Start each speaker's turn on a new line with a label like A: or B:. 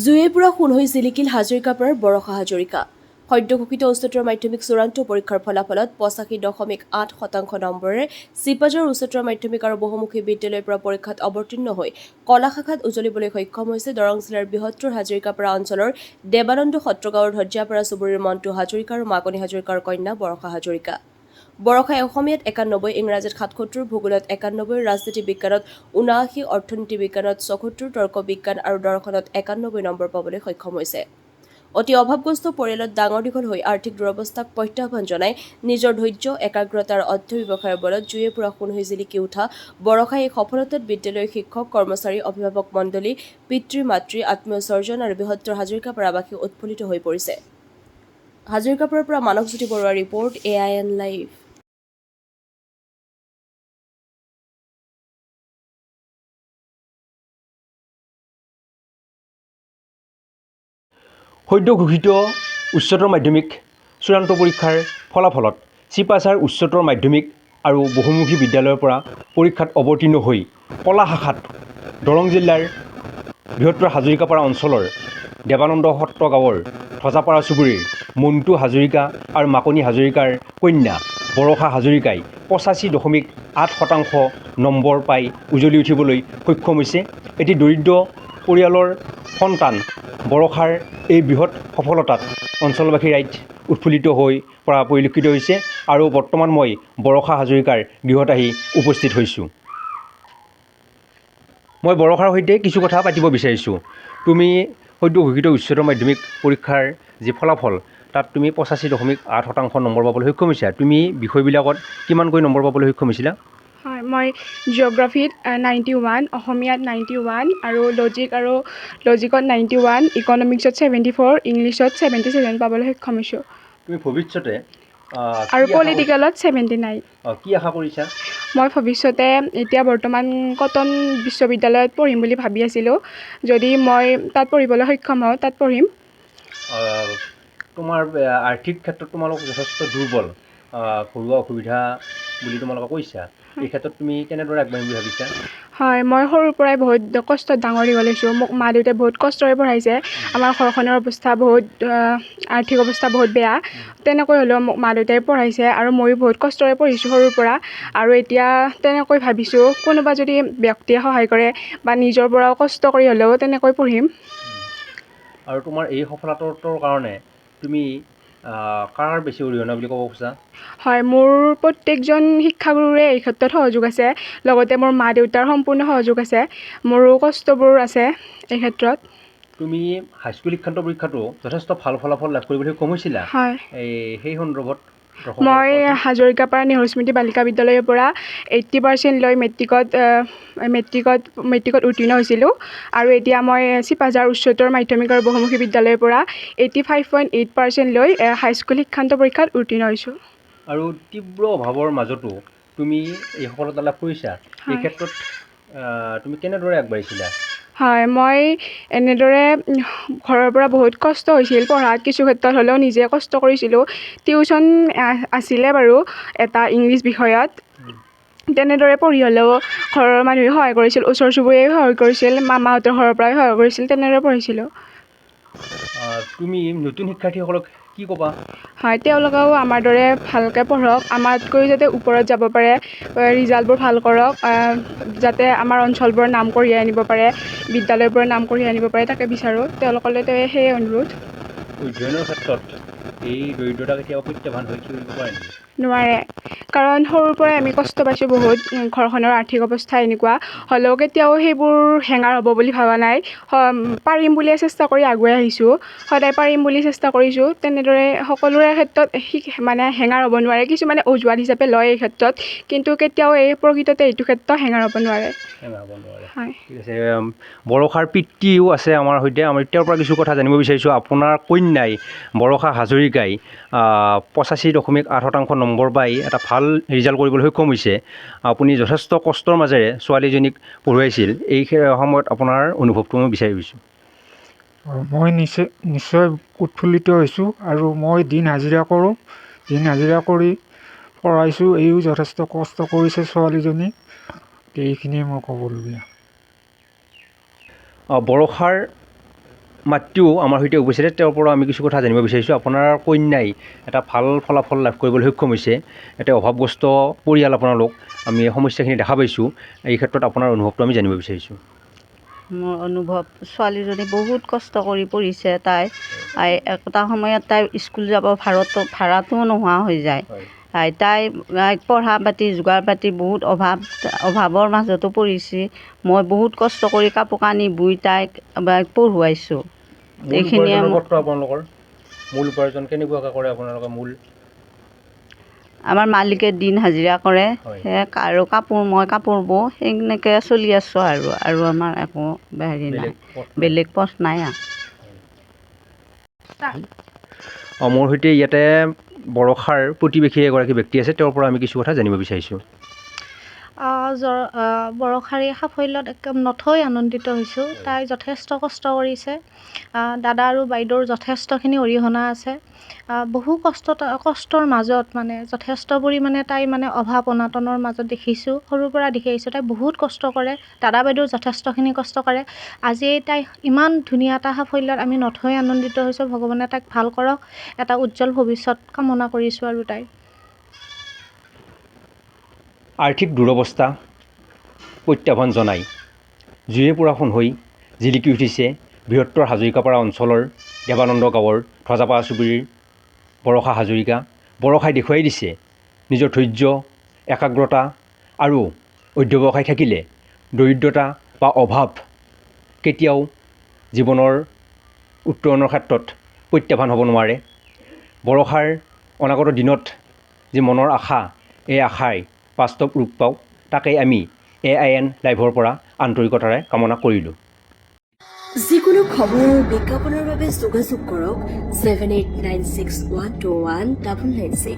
A: জুয়ে পুৰা খুন হৈ জিলিকিল হাজৰিকাপাৰাৰ বৰষা হাজৰিকা। সদ্য ঘোষিত উচ্চতৰ মাধ্যমিক চূড়ান্ত পৰীক্ষাৰ ফলাফলত ৮৫.৮% নম্বৰেৰে চিপাঝাৰ উচ্চতৰ মাধ্যমিক আৰু বহুমুখী বিদ্যালয়ৰ পৰা পৰীক্ষাত অৱতীৰ্ণ হৈ কলা শাখাত উজ্বলিবলৈ সক্ষম হৈছে দৰং জিলাৰ বৃহত্তৰ হাজৰিকাপাৰা অঞ্চলৰ দেৱানন্দ সত্ৰগাঁৱৰ ধৈৰ্যাপাৰা চুবুৰীৰ মণ্টু হাজৰিকা আৰু মাকনি হাজৰিকাৰ কন্যা বৰষা হাজৰিকা। বৰষাই অসমীয়াত ৯১, ইংৰাজীত ৭৭, ভূগোলত ৯১, ৰাজনীতি বিজ্ঞানত ৭৯, অৰ্থনীতি বিজ্ঞানত ৭৪, তৰ্ক বিজ্ঞান আৰু দৰ্শনত ৯১ নম্বৰ পাবলৈ সক্ষম হৈছে। অতি অভাৱগ্ৰস্ত পৰিয়ালত ডাঙৰ দীঘল হৈ আৰ্থিক দুৰৱস্থাক প্ৰত্যাহ্বান জনাই নিজৰ ধৈৰ্য, একাগ্ৰতা আৰু অধ্যৱসায়ৰ বলত জুয়ে পুৰা সোণ হৈ জিলিকি উঠা বৰষাই এই সফলতাত বিদ্যালয়ৰ শিক্ষক, কৰ্মচাৰী, অভিভাৱক মণ্ডলী, পিতৃ মাতৃ, আত্মীয় স্বজন আৰু বৃহত্তৰ হাজৰিকাপাৰাবাসী উৎফুল্লিত হৈ পৰিছে। হাজৰিকাপাৰাৰ পৰা মানসজ্যোতি বৰুৱাৰ ৰিপৰ্ট, AIN লাইভ।
B: সদ্য ঘোষিত উচ্চতৰ মাধ্যমিক চূড়ান্ত পৰীক্ষাৰ ফলাফলত চিপাঝাৰ উচ্চতৰ মাধ্যমিক আৰু বহুমুখী বিদ্যালয়ৰ পৰা পৰীক্ষাত অৱতীৰ্ণ হৈ কলা শাখাত দৰং জিলাৰ বৃহত্তৰ হাজৰিকাপাৰা অঞ্চলৰ দেৱানন্দ সত্ৰ গাঁৱৰ ধজাপাৰা চুবুৰীৰ মণ্টু হাজৰিকা আৰু মাকনি হাজৰিকাৰ কন্যা বৰষা হাজৰিকাই ৮৫.৮% নম্বৰ পাই উজ্বলি উঠিবলৈ সক্ষম হৈছে। এটি দৰিদ্ৰ পৰিয়ালৰ সন্তান বৰষাৰ এই বৃহৎ সফলতাত অঞ্চলবাসী ৰাইজ উৎফুল্লিত হৈ পৰা পৰিলক্ষিত হৈছে আৰু বৰ্তমান মই বৰষা হাজৰিকাৰ গৃহত আহি উপস্থিত হৈছোঁ। মই বৰষাৰ সৈতে কিছু কথা পাতিব বিচাৰিছোঁ। তুমি সদ্য ঘোষিত উচ্চতৰ মাধ্যমিক পৰীক্ষাৰ যি ফলাফল তাত তুমি ৮৫.৮% নম্বৰ পাবলৈ সক্ষম হৈছা। তুমি বিষয়বিলাকত কিমানকৈ নম্বৰ পাবলৈ সক্ষম হৈছিলা?
C: হয়, মই জিঅ'গ্ৰাফীত 91, অসমীয়াত 91 আৰু লজিকত 91, ইকনমিক্সত 74, ইংলিছত 77 পাবলৈ সক্ষম হৈছোঁ।
B: তুমি ভৱিষ্যতে
C: আৰু পলিটিকেলত 79।
B: কি আশা কৰিছা?
C: মই ভৱিষ্যতে এতিয়া বৰ্তমান কটন বিশ্ববিদ্যালয়ত পঢ়িম বুলি ভাবি আছিলোঁ। যদি মই তাত পঢ়িবলৈ সক্ষম হওঁ, তাত পঢ়িম।
B: তোমাৰ আৰ্থিক ক্ষেত্ৰত তোমালোক যথেষ্ট দুৰ্বল, ঘৰুৱা অসুবিধা বুলি তোমালোকে কৈছা। এই ক্ষেত্ৰত তুমি কেনেদৰে আগবাঢ়িম বুলি ভাবিছা?
C: হয়, মই সৰুৰ পৰাই বহুত কষ্টত ডাঙৰ দীঘল হৈছোঁ। মোক মা দেউতাই বহুত কষ্টৰে পঢ়াইছে। আমাৰ ঘৰখনৰ অৱস্থা আৰ্থিক অৱস্থা বহুত বেয়া। তেনেকৈ হ'লেও মোক মা দেউতাই পঢ়াইছে আৰু ময়ো বহুত কষ্টৰে পঢ়িছোঁ সৰুৰ পৰা। আৰু এতিয়া তেনেকৈ ভাবিছোঁ কোনোবা যদি ব্যক্তিয়ে সহায় কৰে বা নিজৰ পৰাও কষ্ট কৰি হ'লেও তেনেকৈ পঢ়িম।
B: আৰু তোমাৰ এই সফলতাটোৰ কাৰণে তুমি কাৰ বেছি অৰিহণা বুলি ক'ব খোজা?
C: হয়, মোৰ প্ৰত্যেকজন শিক্ষাগুৰুৰে এই ক্ষেত্ৰত সহযোগ আছে। লগতে মোৰ মা দেউতাৰ সম্পূৰ্ণ সহযোগ আছে। মোৰো কষ্টবোৰ আছে এই ক্ষেত্ৰত।
B: তুমি হাইস্কুল শিক্ষান্ত পৰীক্ষাটো যথেষ্ট ভাল ফলাফল লাভ কৰিবলৈ সক্ষম হৈছিলা।
C: হয়,
B: সেই সন্দৰ্ভত
C: মই হাজৰিকাপাৰা নেহৰু স্মৃতি বালিকা বিদ্যালয়ৰ পৰা 80% লৈ মেট্ৰিকত উত্তীৰ্ণ হৈছিলোঁ। আৰু এতিয়া মই চিপাঝাৰ উচ্চতৰ মাধ্যমিক আৰু বহুমুখী বিদ্যালয়ৰ পৰা 85.8% লৈ হাইস্কুল শিক্ষান্ত পৰীক্ষাত উত্তীৰ্ণ হৈছোঁ।
B: আৰু তীব্ৰ অভাৱৰ মাজতো তুমি এই সফলতা লাভ কৰিছা। এই ক্ষেত্ৰত তুমি কেনেদৰে আগবাঢ়িছিলা?
C: হয়, মই এনেদৰে ঘৰৰ পৰা বহুত কষ্ট হৈছিল পঢ়াত, কিছু ক্ষেত্ৰত হ'লেও নিজে কষ্ট কৰিছিলোঁ। টিউশ্যন আছিলে বাৰু এটা ইংলিছ বিষয়ত। তেনেদৰে পঢ়ি হ'লেও ঘৰৰ মানুহে সহায় কৰিছিল, ওচৰ চুবুৰীয়াই সহায় কৰিছিল, মামাহঁতৰ ঘৰৰ পৰাই সহায় কৰিছিল, তেনেদৰে পঢ়িছিলোঁ।
B: তুমি নতুন শিক্ষাৰ্থীসকলক কি ক'বা?
C: হয়, তেওঁলোকেও আমাৰ দৰে ভালকৈ পঢ়ক, আমাতকৈ যাতে ওপৰত যাব পাৰে, ৰিজাল্টবোৰ ভাল কৰক, যাতে আমাৰ অঞ্চলবোৰৰ নাম কঢ়িয়াই আনিব পাৰে, বিদ্যালয়বোৰৰ নাম কঢ়িয়াই আনিব পাৰে, তাকে বিচাৰোঁ। তেওঁলোকলৈ সেয়ে অনুৰোধ।
B: অধ্যয়নৰ ক্ষেত্ৰত এই দৰিদ্ৰতা কেতিয়াবা প্ৰত্যাহ্বান হৈ থিয় দিব পাৰে নেকি?
C: নোৱাৰে, কাৰণ সৰুৰ পৰাই আমি কষ্ট পাইছোঁ বহুত। ঘৰখনৰ আৰ্থিক অৱস্থা এনেকুৱা হ'লেও কেতিয়াও সেইবোৰ হেঙাৰ হ'ব বুলি ভবা নাই। পাৰিম বুলিয়ে চেষ্টা কৰি আগুৱাই আহিছোঁ, সদায় পাৰিম বুলি চেষ্টা কৰিছোঁ। তেনেদৰে সকলোৰে ক্ষেত্ৰত হেঙাৰ হ'ব নোৱাৰে। কিছুমানে অজুহাত হিচাপে লয় এই ক্ষেত্ৰত, কিন্তু কেতিয়াও প্ৰকৃততে এইটো ক্ষেত্ৰত হেঙাৰ হ'ব নোৱাৰে। হয়।
B: ঠিক আছে। বৰষাৰ পিতৃও আছে আমাৰ সৈতে। আমি তেওঁৰ পৰা কিছু কথা জানিব বিচাৰিছোঁ। আপোনাৰ কন্যাই বৰষা হাজৰিকাই 85.8% নম্বৰ পাই এটা ভাল ৰিজাল্ট কৰিবলৈ সক্ষম হৈছে। আপুনি যথেষ্ট কষ্টৰ মাজেৰে ছোৱালীজনীক পঢ়ুৱাইছিল। এই সময়ত আপোনাৰ অনুভৱটো মই বিচাৰিছোঁ।
D: মই নিশ্চয় উৎফুল্লিত হৈছোঁ আৰু মই দিন হাজিৰা কৰোঁ। দিন হাজিৰা কৰি পঢ়াইছোঁ। এইও যথেষ্ট কষ্ট কৰিছে ছোৱালীজনী। এইখিনিয়ে মই ক'বলগীয়া।
B: বৰষাৰ মাতৃও আমাৰ সৈতে উপস্থিত তেওঁৰ পৰা আমি কিছু কথা জানিব বিচাৰিছোঁ। আপোনাৰ কন্যাই এটা ভাল ফলাফল লাভ কৰিবলৈ সক্ষম হৈছে। এটা অভাৱগ্ৰস্ত পৰিয়াল আপোনালোক, আমি সমস্যাখিনি দেখা পাইছোঁ। এই ক্ষেত্ৰত আপোনাৰ অনুভৱটো আমি জানিব বিচাৰিছোঁ।
E: মোৰ অনুভৱ, ছোৱালীজনী বহুত কষ্ট কৰি পঢ়িছে। তাই এটা সময়ত তাই স্কুল যাব ভাড়াটোও নোহোৱা হৈ যায়। তাই পঢ়া পাতি যোগাৰ পাতি বহুত অভাৱৰ মাজতো পঢ়িছে। মই বহুত কষ্ট কৰি কাপোৰ কানি বৈ তাইক পঢ়ুৱাইছোঁ। এইখিনিয়ে
B: আপোনালোকৰ মূল উপাৰ্জন কেনেকুৱাকৈ কৰে আপোনালোকে?
E: আমাৰ মালিকে দিন হাজিৰা কৰে, আৰু মই কাপোৰ বওঁ, সেনেকৈ চলি আছোঁ আৰু আমাৰ একো হেৰি নাই, বেলেগ পথ নাই।
B: মোৰ সৈতে ইয়াতে বৰষাৰ প্ৰতিবেশী এগৰাকী ব্যক্তি আছে, তেওঁৰ পৰা আমি কিছু কথা জানিব বিচাৰিছোঁ।
F: বৰষাৰ এই সাফল্যত একদম নথৈ আনন্দিত হৈছোঁ। তাই যথেষ্ট কষ্ট কৰিছে। দাদা আৰু বাইদেউৰ যথেষ্টখিনি অৰিহণা আছে। বহু কষ্টৰ মাজত যথেষ্ট পৰিমাণে তাই অভাৱ অনাটনৰ মাজত দেখিছোঁ, সৰুৰ পৰা দেখি আহিছোঁ। তাই বহুত কষ্ট কৰে, দাদা বাইদেউ যথেষ্টখিনি কষ্ট কৰে। আজি তাই ইমান ধুনীয়া এটা সাফল্যত আমি নথৈ আনন্দিত হৈছোঁ। ভগৱানে তাইক ভাল কৰক, এটা উজ্জ্বল ভৱিষ্যত কামনা কৰিছোঁ। আৰু তাই
B: আৰ্থিক দুৰৱস্থা প্ৰত্যাহ্বান জনাই জুয়ে পোৰাখন হৈ জিলিকি উঠিছে বৃহত্তৰ হাজৰিকাপাৰা অঞ্চলৰ দেৱানন্দ গাঁৱৰ ধ্বজাপাৰা চুবুৰীৰ বৰষা হাজৰিকা। বৰষাই দেখুৱাই দিছে নিজৰ ধৈৰ্য, একাগ্ৰতা আৰু অধ্যৱসায় থাকিলে দৰিদ্ৰতা বা অভাৱ কেতিয়াও জীৱনৰ উত্তৰণৰ ক্ষেত্ৰত প্ৰত্যাহ্বান হ'ব নোৱাৰে। বৰষাৰ অনাগত দিনত যি মনৰ আশা, এই আশাই বাস্তৱ ৰূপ পাওক, তাকেই আমি AIN লাইভৰ পৰা আন্তৰিকতাৰে কামনা কৰিলোঁ।
A: যিকোনো খবৰ আৰু বিজ্ঞাপনৰ বাবে যোগাযোগ কৰক 7896121996।